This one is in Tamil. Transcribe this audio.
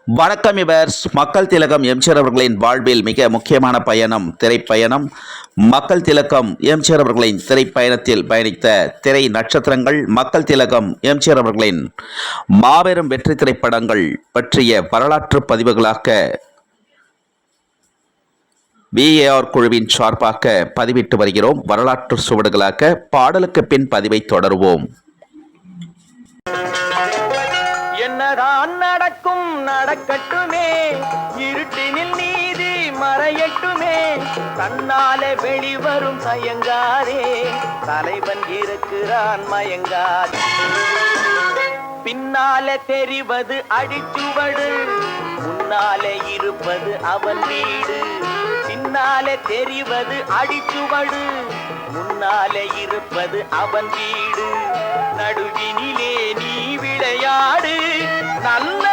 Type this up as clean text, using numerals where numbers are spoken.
வணக்கம் இவர்ஸ். மக்கள் திலகம் எம்ஜிஆர் அவர்களின் வாழ்வில் மிக முக்கியமான பயணம் திரைப்பயணம். மக்கள் திலகம் எம்ஜிஆர் அவர்களின் திரைப்பயணத்தில் பயணித்த திரை நட்சத்திரங்கள், மக்கள் திலகம் எம்ஜிஆர் அவர்களின் மாபெரும் வெற்றி திரைப்படங்கள் பற்றிய வரலாற்று பதிவுகளாக VAR குழுவின் சார்பாக பதிவிட்டு வருகிறோம். வரலாற்று சுவடுகளாக பாடலுக்கு பின் பதிவை தொடருவோம். என்னதான் நடக்கும் நடக்கட்டுமே, இருட்டினில் நீதி மறையட்டுமே, தன்னாலே வெளிவரும் தயங்காரே, தலைவன் இருக்கிறான் மயங்காரே. பின்னாலே தெரிவது அடிச்சுவடு, முன்னாலே இருப்பது அவன் வீடு. பின்னாலே தெரிவது அடிச்சுவடு, முன்னாலே இருப்பது அவன் வீடு. நடுவினிலே நீ விளையாடு, நல்ல